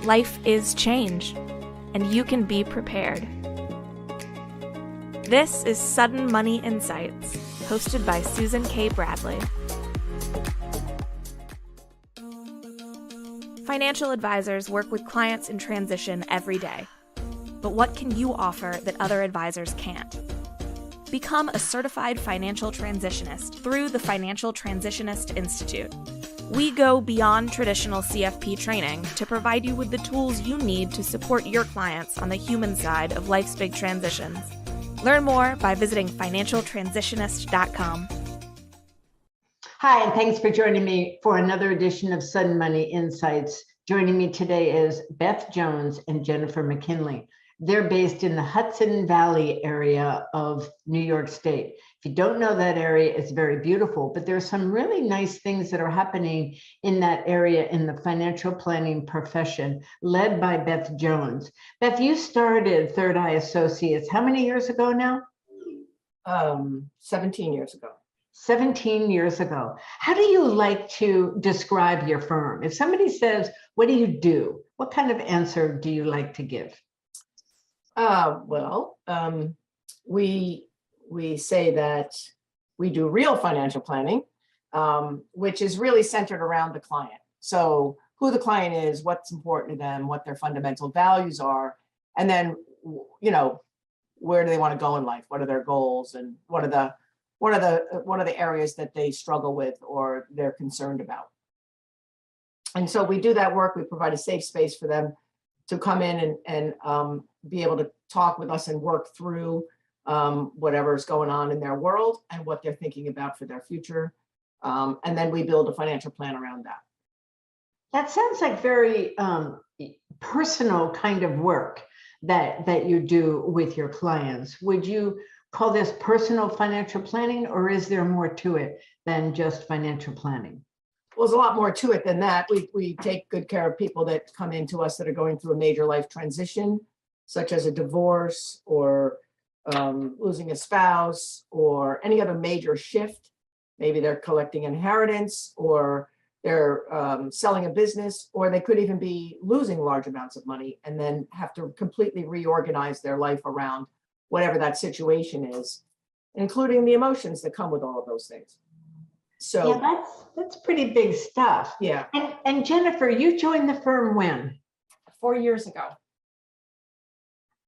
Life is change, and you can be prepared. This is Sudden Money Insights, hosted by Susan K. Bradley. Financial advisors work with clients in transition every day. But what can you offer that other advisors can't? Become a certified financial transitionist through the Financial Transitionist Institute. We go beyond traditional CFP training to provide you with the tools you need to support your clients on the human side of life's big transitions. Learn more by visiting financialtransitionist.com. Hi, and thanks for joining me for another edition of Sudden Money Insights. Joining me today is Beth Jones and Jennifer McKinley. They're based in the Hudson Valley area of New York State. If you don't know that area, it's very beautiful, but there's some really nice things that are happening in that area in the financial planning profession, led by Beth Jones. Beth, you started Third Eye Associates how many years ago now? 17 years ago. 17 years ago. How do you like to describe your firm? If somebody says, what do you do? What kind of answer do you like to give? We say that we do real financial planning, which is really centered around the client. So who the client is, what's important to them, what their fundamental values are, and then, where do they want to go in life? What are their goals, and what are the areas that they struggle with or they're concerned about? And so we do that work. We provide a safe space for them to come in and be able to talk with us and work through whatever's going on in their world and what they're thinking about for their future. And then we build a financial plan around that. That sounds like very personal kind of work that you do with your clients. Would you call this personal financial planning, or is there more to it than just financial planning? Well, there's a lot more to it than that. We take good care of people that come into us that are going through a major life transition, such as a divorce or losing a spouse or any other major shift. Maybe they're collecting inheritance, or they're selling a business, or they could even be losing large amounts of money and then have to completely reorganize their life around whatever that situation is, including the emotions that come with all of those things. So yeah, that's pretty big stuff. Yeah. And Jennifer, you joined the firm when? 4 years ago.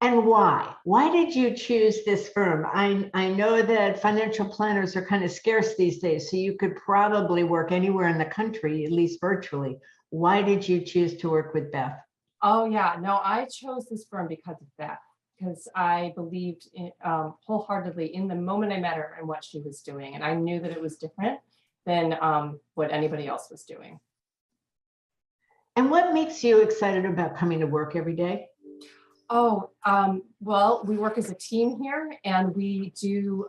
And why? Why did you choose this firm? I know that financial planners are kind of scarce these days, so you could probably work anywhere in the country, at least virtually. Why did you choose to work with Beth? Oh yeah, no, I chose this firm because of Beth, because I believed wholeheartedly in the moment I met her and what she was doing. And I knew that it was different than what anybody else was doing. And what makes you excited about coming to work every day? Oh, well, we work as a team here, and we do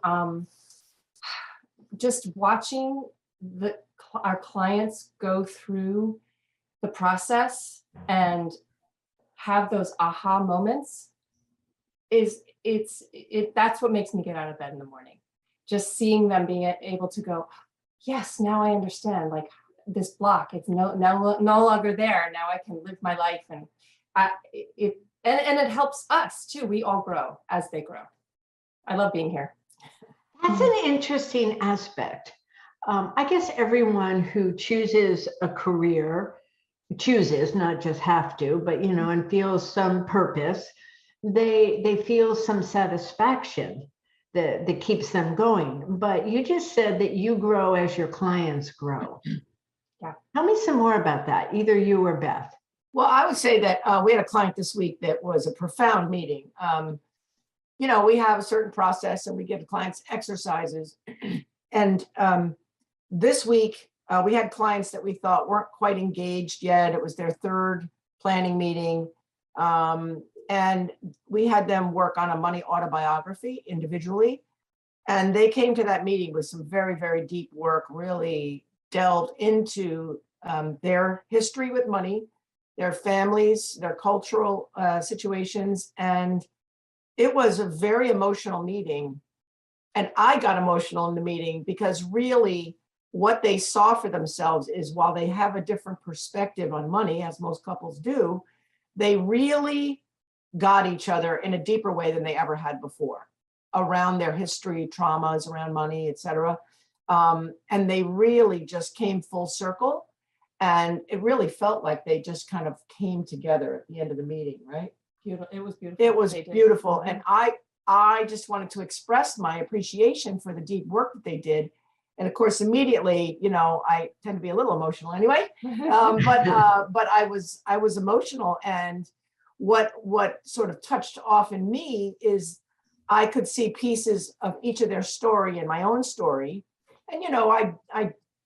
just watching our clients go through the process and have those aha moments that's what makes me get out of bed in the morning. Just seeing them being able to go, yes, now I understand, like this block, it's no longer there. Now I can live my life, and it helps us too. We all grow as they grow. I love being here. That's an interesting aspect. I guess everyone who chooses a career chooses, not just have to, but and feels some purpose, they feel some satisfaction that keeps them going. But you just said that you grow as your clients grow. Yeah. Tell me some more about that, either you or Beth. Well, I would say that we had a client this week that was a profound meeting. We have a certain process and we give the clients exercises. And this week, we had clients that we thought weren't quite engaged yet. It was their third planning meeting. And we had them work on a money autobiography individually. And they came to that meeting with some very, very deep work, really delved into their history with money, their families, their cultural situations. And it was a very emotional meeting. And I got emotional in the meeting because really what they saw for themselves is, while they have a different perspective on money, as most couples do, they really got each other in a deeper way than they ever had before around their history, traumas around money, etc. And they really just came full circle. And it really felt like they just kind of came together at the end of the meeting, right? Beautiful. It was beautiful. It was They did. beautiful. And I just wanted to express my appreciation for the deep work that they did. And of course, immediately, you know, I tend to be a little emotional anyway, but I was emotional. And what sort of touched off in me is I could see pieces of each of their story and my own story. And, you know,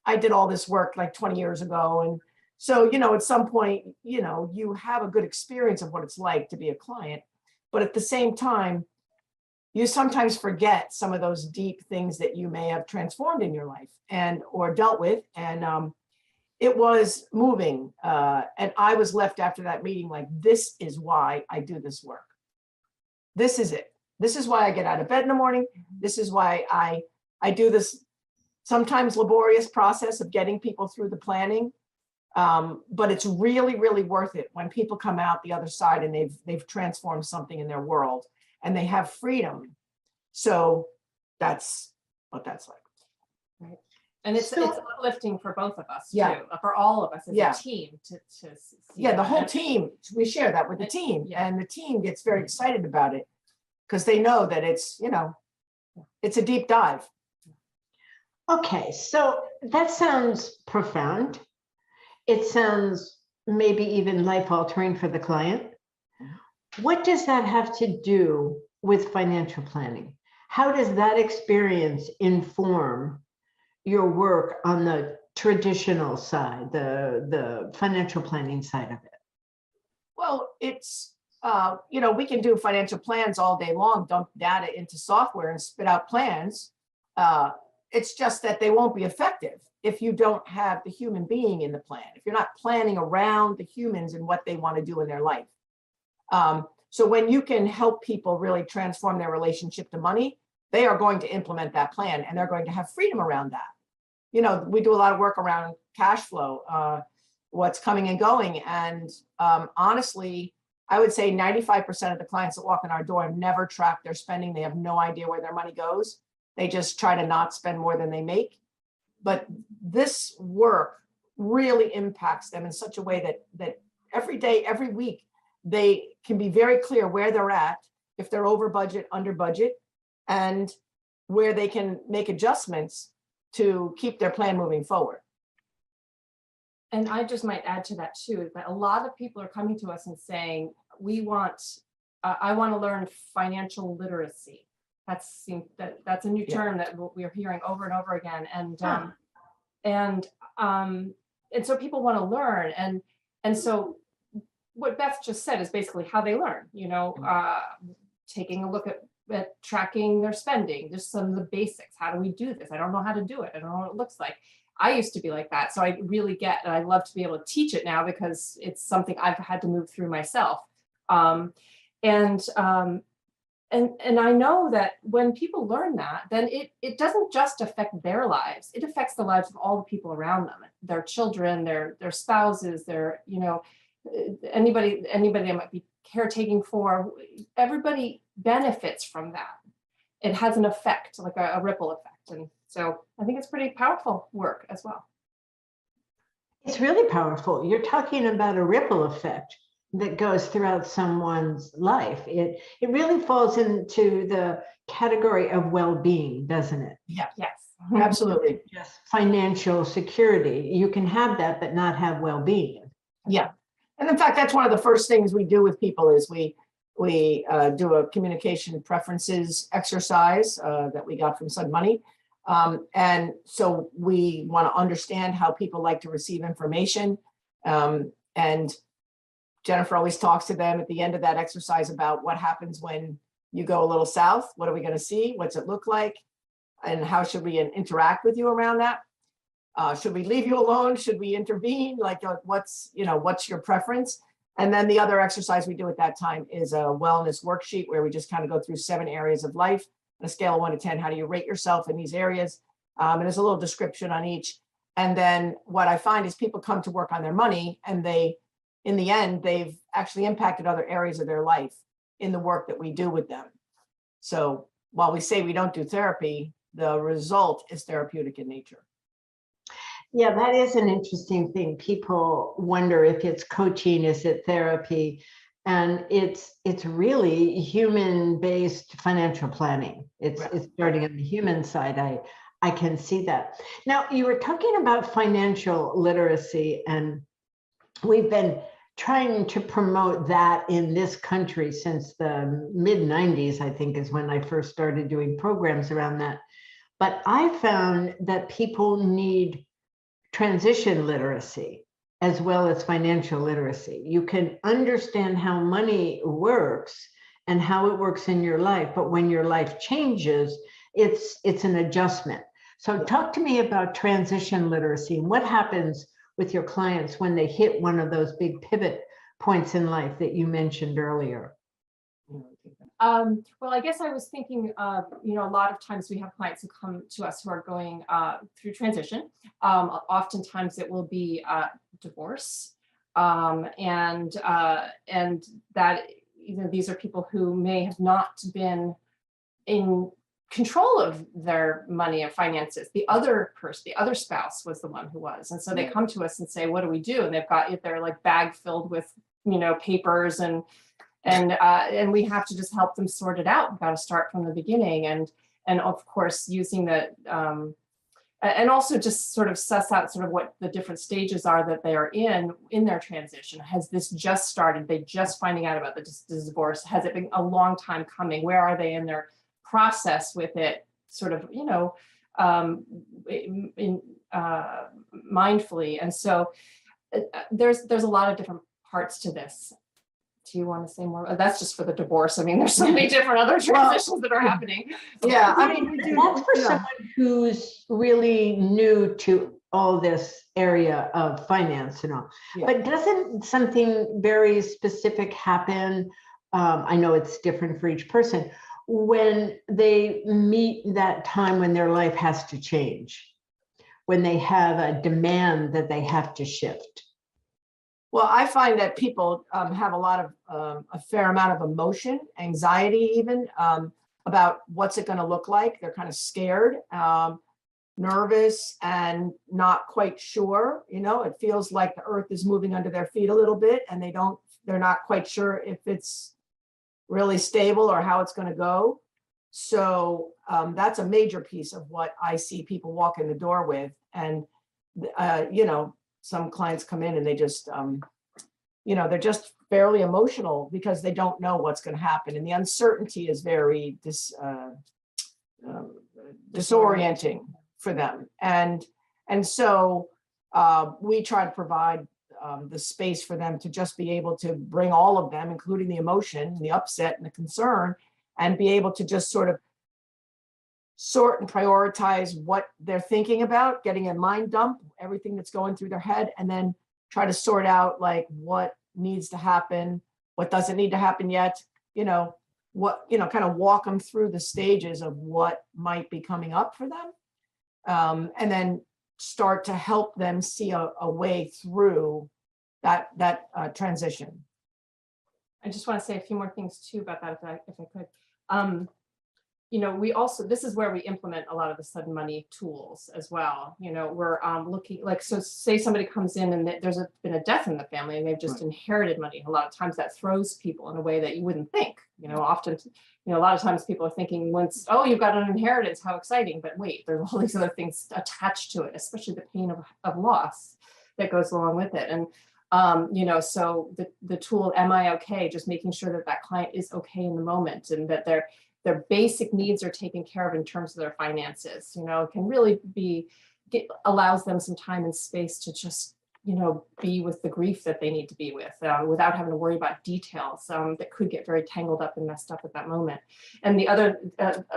I did all this work like 20 years ago. And so, you know, at some point, you know, you have a good experience of what it's like to be a client. But at the same time, you sometimes forget some of those deep things that you may have transformed in your life and or dealt with. And it was moving. And I was left after that meeting like, this is why I do this work. This is it. This is why I get out of bed in the morning. This is why I do this sometimes laborious process of getting people through the planning. But it's really, really worth it when people come out the other side and they've transformed something in their world and they have freedom. So that's what that's like. Right. And it's uplifting for both of us Yeah. too, for all of us as Yeah. a team to see Yeah, the that. whole And- team, we share that with the team, Yeah. and the team gets very excited about it because they know that it's, you know, it's a deep dive. Okay, so that sounds profound. It sounds maybe even life-altering for the client. What does that have to do with financial planning? How does that experience inform your work on the traditional side, the financial planning side of it? Well, it's, you know, we can do financial plans all day long, dump data into software and spit out plans. It's just that they won't be effective if you don't have the human being in the plan, if you're not planning around the humans and what they want to do in their life. So when you can help people really transform their relationship to money, they are going to implement that plan and they're going to have freedom around that. You know, we do a lot of work around cash flow, what's coming and going. And honestly, I would say 95% of the clients that walk in our door have never tracked their spending. They have no idea where their money goes. They just try to not spend more than they make. But this work really impacts them in such a way that every day, every week, they can be very clear where they're at, if they're over budget, under budget, and where they can make adjustments to keep their plan moving forward. And I just might add to that too, that a lot of people are coming to us and saying, I want to learn financial literacy. That's a new term that we're hearing over and over again. And so people want to learn. And so what Beth just said is basically how they learn, you know, taking a look at tracking their spending, just some of the basics. How do we do this? I don't know how to do it. I don't know what it looks like. I used to be like that. So I really get, and I love to be able to teach it now because it's something I've had to move through myself. And I know that when people learn that, then it doesn't just affect their lives. It affects the lives of all the people around them, their children, their spouses, their, you know, anybody they might be caretaking for. Everybody benefits from that. It has an effect, like a ripple effect. And so I think it's pretty powerful work as well. It's really powerful. You're talking about a ripple effect that goes throughout someone's life. It really falls into the category of well-being, doesn't it? Yeah. Yes. Absolutely. Just financial security. You can have that, but not have well-being. Yeah. And in fact, that's one of the first things we do with people is we do a communication preferences exercise that we got from Sun Money. And so we want to understand how people like to receive information. And Jennifer always talks to them at the end of that exercise about what happens when you go a little south. What are we going to see? What's it look like? And how should we interact with you around that? Should we leave you alone? Should we intervene? Like what's your preference? And then the other exercise we do at that time is a wellness worksheet where we just kind of go through 7 areas of life on a scale of 1 to 10. How do you rate yourself in these areas? And there's a little description on each. And then what I find is people come to work on their money and they in the end, they've actually impacted other areas of their life in the work that we do with them. So while we say we don't do therapy, the result is therapeutic in nature. Yeah, that is an interesting thing. People wonder if it's coaching, is it therapy? And it's really human-based financial planning. It's starting on the human side. I can see that. Now, you were talking about financial literacy, and we've been trying to promote that in this country since the mid-90s, I think, is when I first started doing programs around that. But I found that people need transition literacy as well as financial literacy. You can understand how money works and how it works in your life, but when your life changes, it's an adjustment. So talk to me about transition literacy and what happens with your clients when they hit one of those big pivot points in life that you mentioned earlier. Well, I guess I was thinking, a lot of times we have clients who come to us who are going through transition. Oftentimes it will be divorce, and that these are people who may have not been in control of their money and finances. The other person, the other spouse, was the one who was, and so they come to us and say, "What do we do?" And they've got their like bag filled with papers and we have to just help them sort it out. We've got to start from the beginning, and of course using the and also just sort of suss out sort of what the different stages are that they are in their transition. Has this just started? They just finding out about the divorce? Has it been a long time coming? Where are they in their process with it? Sort of mindfully, and so there's a lot of different parts to this. Do you want to say more? That's just for the divorce. I mean, there's so many different other transitions that are happening. Yeah, I mean, that's for someone who's really new to all this area of finance and all. Yeah. But doesn't something very specific happen? I know it's different for each person when they meet that time when their life has to change, when they have a demand that they have to shift. Well, I find that people have a fair amount of emotion, anxiety even, about what's it going to look like. They're kind of scared, nervous, and not quite sure. It feels like the earth is moving under their feet a little bit, and they're not quite sure if it's really stable or how it's going to go. So that's a major piece of what I see people walk in the door with. And, some clients come in and they just, they're just fairly emotional because they don't know what's going to happen. And the uncertainty is very disorienting for them. And so we try to provide the space for them to just be able to bring all of them, including the emotion, the upset and the concern, and be able to just sort of sort and prioritize what they're thinking about, getting a mind dump, everything that's going through their head, and then try to sort out like what needs to happen, what doesn't need to happen yet, kind of walk them through the stages of what might be coming up for them. And then start to help them see a way through that transition. I just want to say a few more things too about that, if I could. We also, this is where we implement a lot of the sudden money tools as well. We're looking so say somebody comes in and there's been a death in the family and they've just inherited money. A lot of times that throws people in a way that you wouldn't think. Often, a lot of times people are thinking once, oh, you've got an inheritance, how exciting. But wait, there's all these other things attached to it, especially the pain of loss that goes along with it. And so the tool, Am I okay? Just making sure that client is okay in the moment and that their basic needs are taken care of in terms of their finances, can really allows them some time and space to just, be with the grief that they need to be with without having to worry about details that could get very tangled up and messed up at that moment. And the other,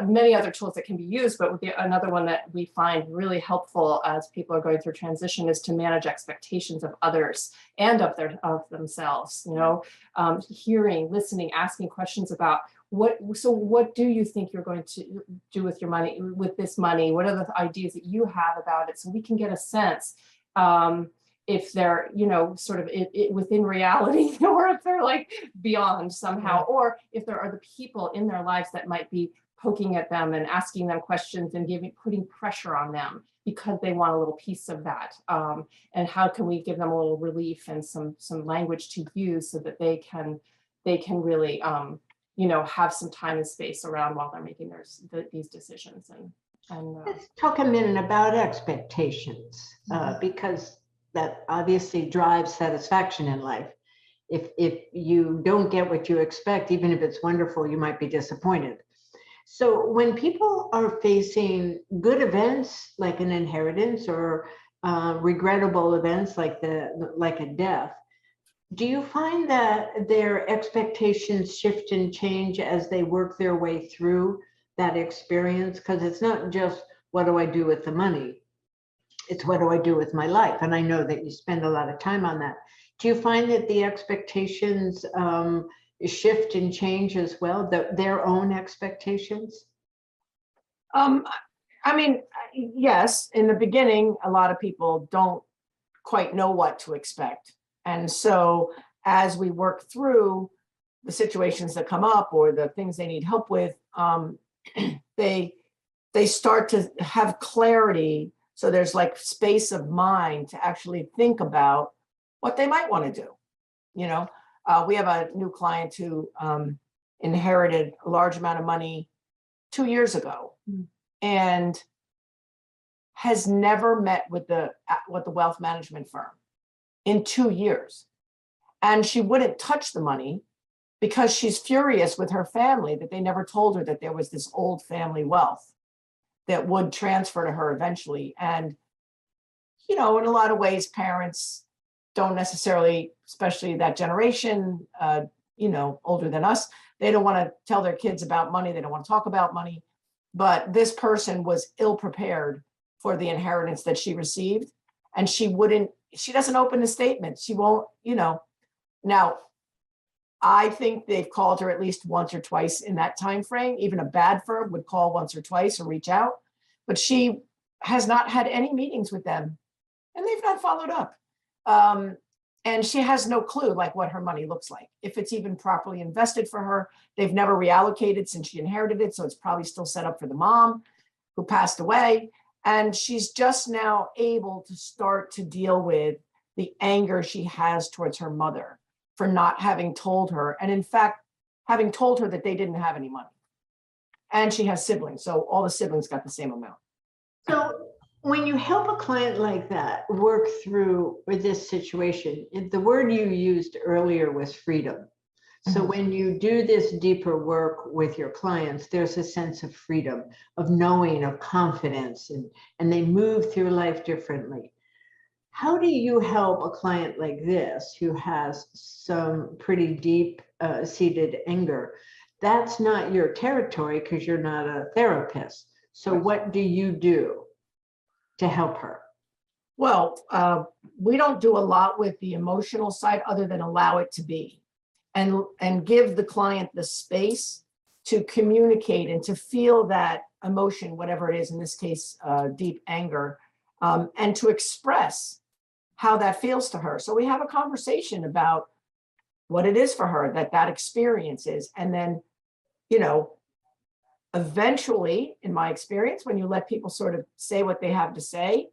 many other tools that can be used, but another one that we find really helpful as people are going through transition is to manage expectations of others and of themselves, hearing, listening, asking questions about what do you think you're going to do with your money, with this money? What are the ideas that you have about it? So we can get a sense, if they're, sort of within reality, or if they're like beyond somehow, or if there are the people in their lives that might be poking at them and asking them questions and putting pressure on them because they want a little piece of that. And how can we give them a little relief and some language to use so that they can really, have some time and space around while they're making these decisions. Let's talk a minute about expectations, because that obviously drives satisfaction in life. If you don't get what you expect, even if it's wonderful, you might be disappointed. So when people are facing good events like an inheritance or regrettable events like a death, do you find that their expectations shift and change as they work their way through that experience? Because it's not just what do I do with the money, it's what do I do with my life? And I know that you spend a lot of time on that. Do you find that the expectations shift and change as well, their own expectations? I mean, yes, in the beginning, a lot of people don't quite know what to expect. And so as we work through the situations that come up or the things they need help with, they start to have clarity. So there's like space of mind to actually think about what they might want to do. We have a new client who inherited a large amount of money 2 years ago and has never met with the wealth management firm in 2 years. And she wouldn't touch the money because she's furious with her family that they never told her that there was this old family wealth that would transfer to her eventually. And, in a lot of ways, parents don't necessarily, especially that generation, older than us, they don't want to tell their kids about money. They don't want to talk about money. But this person was ill prepared for the inheritance that she received. And she doesn't open the statement. She won't, Now, I think they've called her at least once or twice in that time frame. Even a bad firm would call once or twice or reach out. But she has not had any meetings with them. And they've not followed up. And she has no clue like what her money looks like, if it's even properly invested for her. They've never reallocated since she inherited it. So it's probably still set up for the mom who passed away. And she's just now able to start to deal with the anger she has towards her mother for not having told her. And in fact, having told her that they didn't have any money. And she has siblings. So all the siblings got the same amount. So when you help a client like that work through this situation, the word you used earlier was freedom. So when you do this deeper work with your clients, there's a sense of freedom, of knowing, of confidence, and they move through life differently. How do you help a client like this who has some pretty deep seated anger? That's not your territory because you're not a therapist. So what do you do to help her? Well, we don't do a lot with the emotional side other than allow it to be and give the client the space to communicate and to feel that emotion, whatever it is, in this case, deep anger, and to express how that feels to her. So we have a conversation about what it is for her that experience is. And then, eventually, in my experience, when you let people sort of say what they have to say,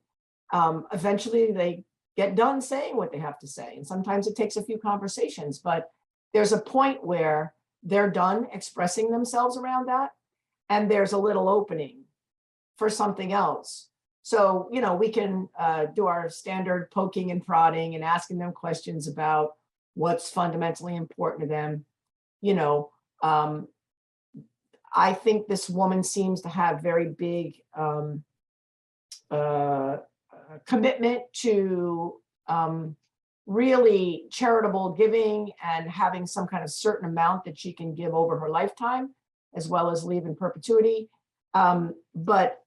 eventually they get done saying what they have to say. And sometimes it takes a few conversations, but there's a point where they're done expressing themselves around that. And there's a little opening for something else. So, we can do our standard poking and prodding and asking them questions about what's fundamentally important to them. I think this woman seems to have very big commitment to really charitable giving and having some kind of certain amount that she can give over her lifetime, as well as leave in perpetuity. But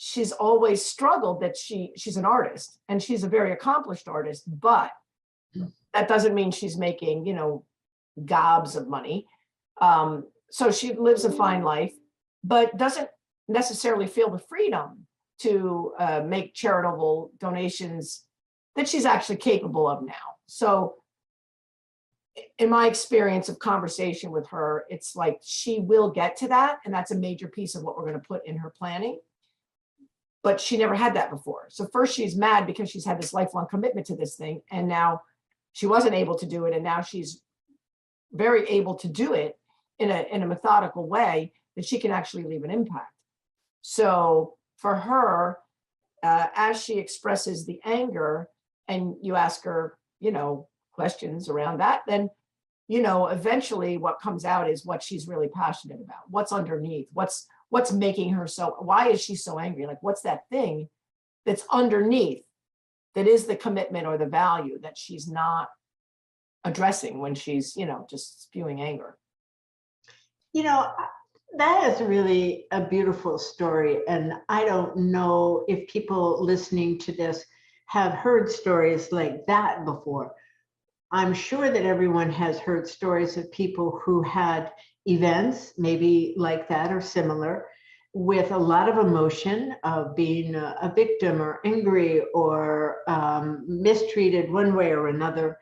she's always struggled that she's an artist and she's a very accomplished artist, but that doesn't mean she's making, gobs of money. So she lives a fine life, but doesn't necessarily feel the freedom to make charitable donations that she's actually capable of now. So in my experience of conversation with her, it's like she will get to that. And that's a major piece of what we're going to put in her planning. But she never had that before. So first she's mad because she's had this lifelong commitment to this thing. And now she wasn't able to do it. And now she's very able to do it in a methodical way that she can actually leave an impact. So for her, as she expresses the anger and you ask her, questions around that, then, eventually what comes out is what she's really passionate about, what's underneath, what's making her why is she so angry? Like, what's that thing that's underneath that is the commitment or the value that she's not addressing when she's, just spewing anger. That is really a beautiful story. And I don't know if people listening to this have heard stories like that before. I'm sure that everyone has heard stories of people who had events, maybe like that or similar, with a lot of emotion of being a victim or angry or mistreated one way or another.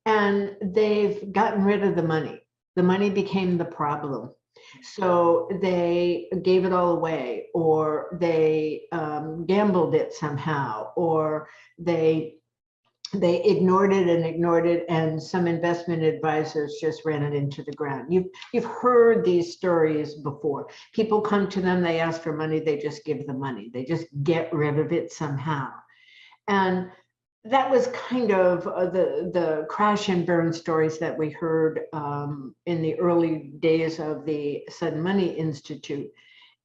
And they've gotten rid of the money. The money became the problem. So they gave it all away, or they gambled it somehow, or they ignored it, and some investment advisors just ran it into the ground. You've heard these stories before. People come to them, they ask for money, they just give the money. They just get rid of it somehow. And that was kind of the crash and burn stories that we heard in the early days of the Sudden Money Institute.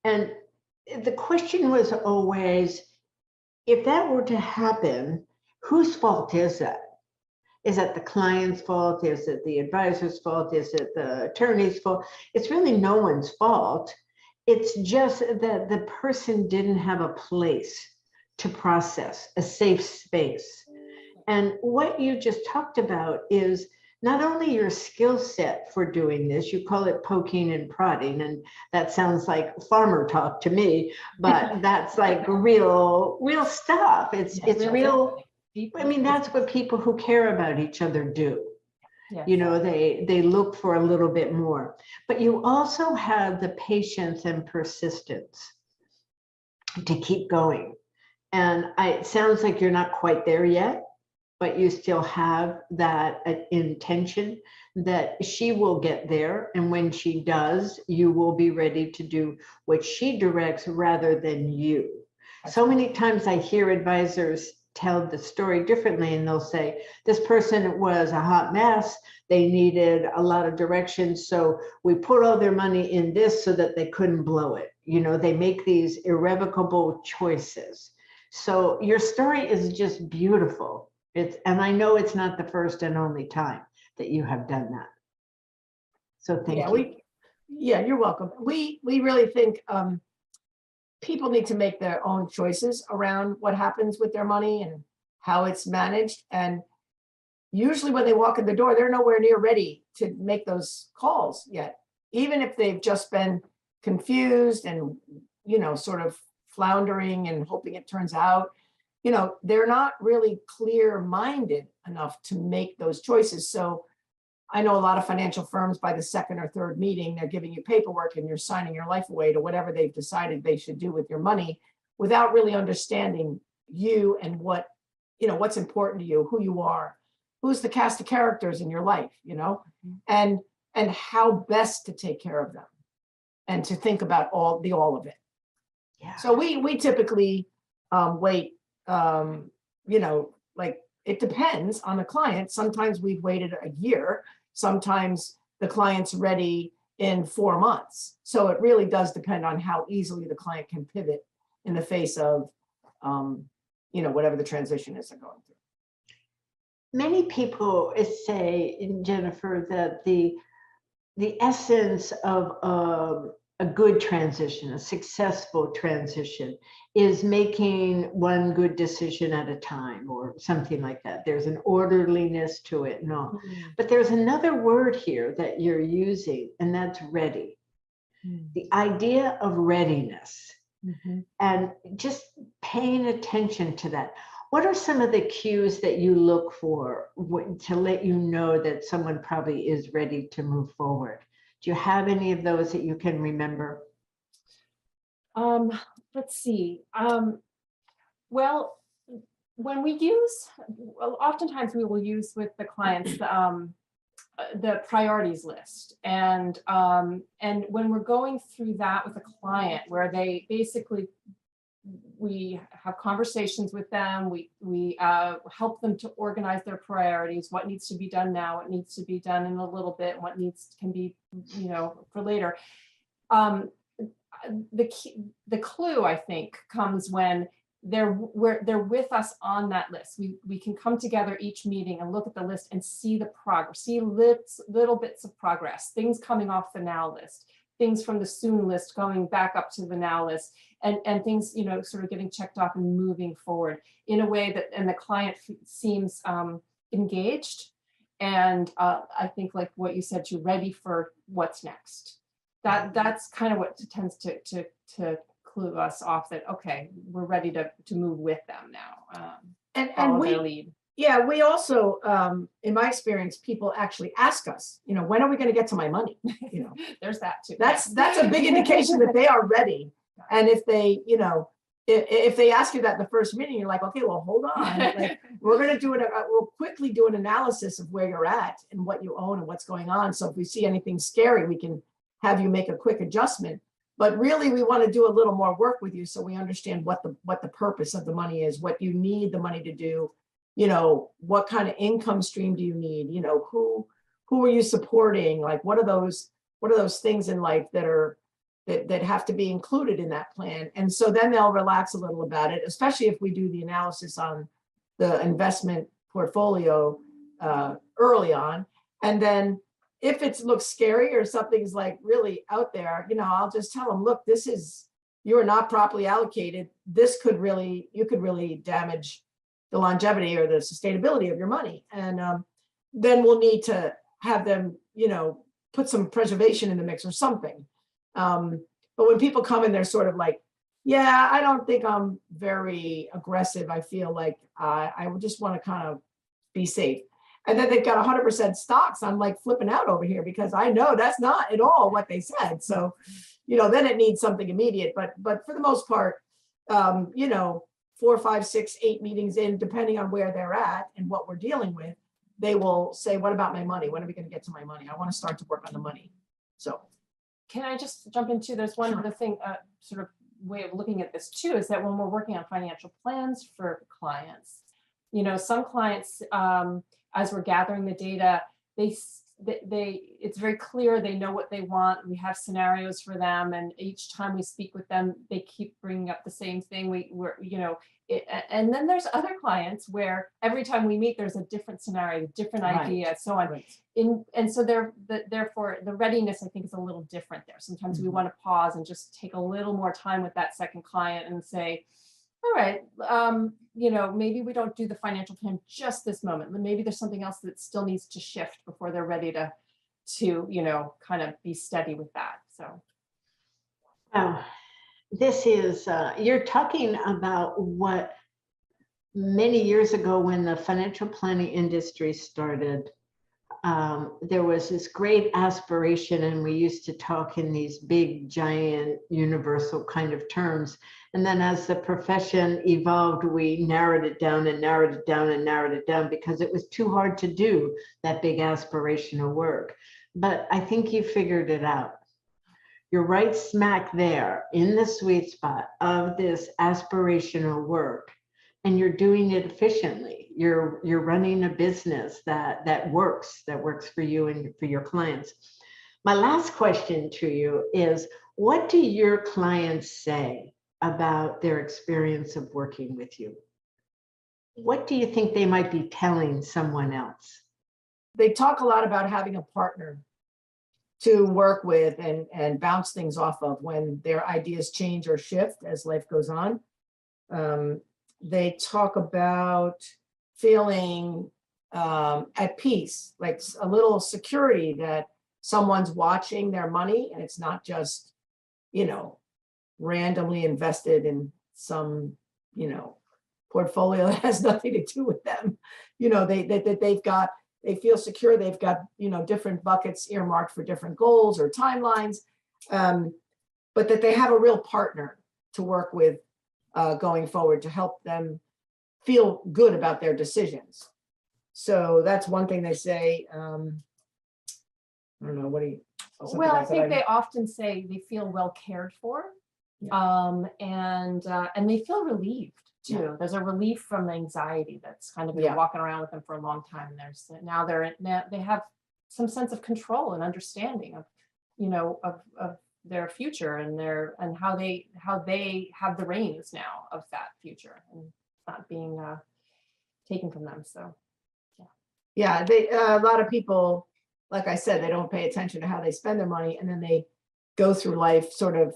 And the question was always, if that were to happen, whose fault is that? Is that the client's fault? Is it the advisor's fault? Is it the attorney's fault? It's really no one's fault. It's just that the person didn't have a place to process, a safe space. And what you just talked about is not only your skill set for doing this, you call it poking and prodding, and that sounds like farmer talk to me, but that's like real stuff. It's real. I mean, that's what people who care about each other do. Yes. They look for a little bit more. But you also have the patience and persistence to keep going. And it sounds like you're not quite there yet, but you still have that intention that she will get there. And when she does, you will be ready to do what she directs rather than you. So many times I hear advisors tell the story differently, and they'll say, this person was a hot mess. They needed a lot of direction. So we put all their money in this so that they couldn't blow it. They make these irrevocable choices. So your story is just beautiful. And I know it's not the first and only time that you have done that. So thank you. You're welcome. We really think people need to make their own choices around what happens with their money and how it's managed. And usually when they walk in the door, they're nowhere near ready to make those calls yet. Even if they've just been confused and, sort of floundering and hoping it turns out, they're not really clear-minded enough to make those choices. So I know a lot of financial firms, by the second or third meeting, they're giving you paperwork and you're signing your life away to whatever they've decided they should do with your money without really understanding you and what's important to you, who you are, who's the cast of characters in your life, and how best to take care of them and to think about all of it. Yeah. So we typically wait, like it depends on the client. Sometimes we've waited a year. Sometimes the client's ready in 4 months. So it really does depend on how easily the client can pivot in the face of, whatever the transition is they're going through. Many people say, Jennifer, that the essence of a good transition, a successful transition, is making one good decision at a time or something like that. There's an orderliness to it and all. Mm-hmm. But there's another word here that you're using, and that's ready. Mm-hmm. The idea of readiness. Mm-hmm. And just paying attention to that. What are some of the cues that you look for to let you know that someone probably is ready to move forward? Do you have any of those that you can remember? Let's see. Well, when we use, well, oftentimes we will use with the clients the priorities list, and when we're going through that with a client, where they basically, we have conversations with them, we help them to organize their priorities, what needs to be done now, what needs to be done in a little bit, what can be, for later. The clue, I think, comes when they're with us on that list. We can come together each meeting and look at the list and see the progress, see little bits of progress, things coming off the now list, things from the soon list going back up to the now list, and things, sort of getting checked off and moving forward in a way that, and the client seems engaged. And I think, like what you said, you're ready for what's next. That's kind of what tends to clue us off that, okay, we're ready to move with them now. And we, their lead. Yeah, we also, in my experience, people actually ask us, when are we going to get to my money? There's that too. That's a big indication that they are ready. And if they, if they ask you that in the first meeting, you're like, okay, well, hold on. Like, we're going to we'll quickly do an analysis of where you're at and what you own and what's going on. So if we see anything scary, we can have you make a quick adjustment. But really, we want to do a little more work with you so we understand what the purpose of the money is, what you need the money to do, what kind of income stream do you need, who are you supporting, like what are those things in life that have to be included in that plan. And so then they'll relax a little about it, especially if we do the analysis on the investment portfolio early on. And then if it looks scary or something's like really out there, I'll just tell them, look, you are not properly allocated. You could really damage the longevity or the sustainability of your money. And then we'll need to have them, put some preservation in the mix or something. But when people come in, they're sort of like, yeah, I don't think I'm very aggressive. I feel like I would just want to kind of be safe. And then they've got 100% stocks. I'm like flipping out over here because I know that's not at all what they said. So, then it needs something immediate. But for the most part, 4, 5, 6, 8 meetings in, depending on where they're at and what we're dealing with, they will say, what about my money? When are we going to get to my money? I want to start to work on the money. So can I just jump into, there's one other thing, sort of way of looking at this too, is that when we're working on financial plans for clients, some clients, as we're gathering the data, it's very clear they know what they want. We have scenarios for them, and each time we speak with them, they keep bringing up the same thing. And then there's other clients where every time we meet, there's a different scenario, different idea, so on. Right. And so therefore, the readiness, I think, is a little different there. Sometimes we want to pause and just take a little more time with that second client and say, all right, maybe we don't do the financial plan just this moment. Maybe there's something else that still needs to shift before they're ready to kind of be steady with that. So. This is, you're talking about what many years ago when the financial planning industry started, there was this great aspiration, and we used to talk in these big, giant, universal kind of terms. And then as the profession evolved, we narrowed it down and narrowed it down and narrowed it down because it was too hard to do that big aspirational work. But I think you figured it out. You're right smack there in the sweet spot of this aspirational work, and you're doing it efficiently. You're running a business that works for you and for your clients. My last question to you is, what do your clients say about their experience of working with you? What do you think they might be telling someone else? They talk a lot about having a partner to work with and bounce things off of when their ideas change or shift as life goes on. They talk about feeling at peace, like a little security that someone's watching their money and it's not just, randomly invested in some, portfolio that has nothing to do with them. They feel secure. They've got, different buckets earmarked for different goals or timelines, but that they have a real partner to work with going forward to help them feel good about their decisions. So that's one thing they say. I don't know, what do you? Well, I think they often say they feel well cared for, and they feel relieved too. Yeah. There's a relief from the anxiety that's kind of been walking around with them for a long time. They have some sense of control and understanding of, of their future and how they have the reins now of that future and not being taken from them. So, yeah, a lot of people, like I said, they don't pay attention to how they spend their money, and then they go through life sort of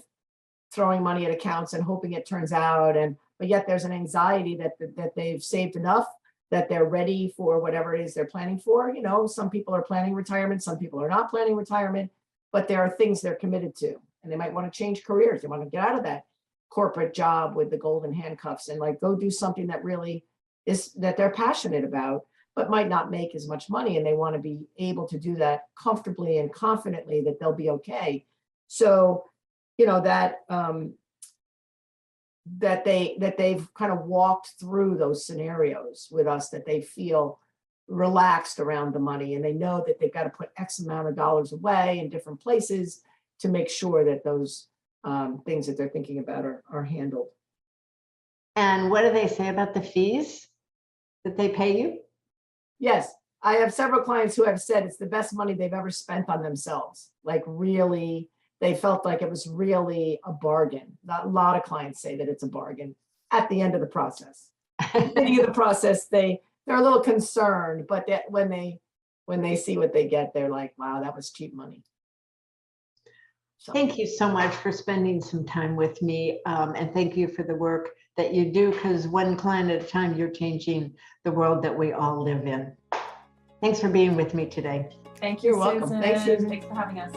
throwing money at accounts and hoping it turns out, but yet there's an anxiety that they've saved enough that they're ready for whatever it is they're planning for. Some people are planning retirement, some people are not planning retirement, but there are things they're committed to, and they might want to change careers. They want to get out of that corporate job with the golden handcuffs and go do something that really is that they're passionate about, but might not make as much money, and they want to be able to do that comfortably and confidently that they'll be okay. So, that they've kind of walked through those scenarios with us, that they feel relaxed around the money, and they know that they've got to put X amount of dollars away in different places to make sure that those things that they're thinking about are handled. And what do they say about the fees that they pay you? Yes, I have several clients who have said it's the best money they've ever spent on themselves. Really, they felt like it was really a bargain. A lot of clients say that it's a bargain at the end of the process. At the beginning of the process, they're a little concerned, but that when they see what they get, they're like, wow, that was cheap money. So. Thank you so much for spending some time with me, and thank you for the work that you do, because one client at a time, you're changing the world that we all live in. Thanks for being with me today. Thank you, You're welcome. Susan. Thanks, Susan. Thanks for having us.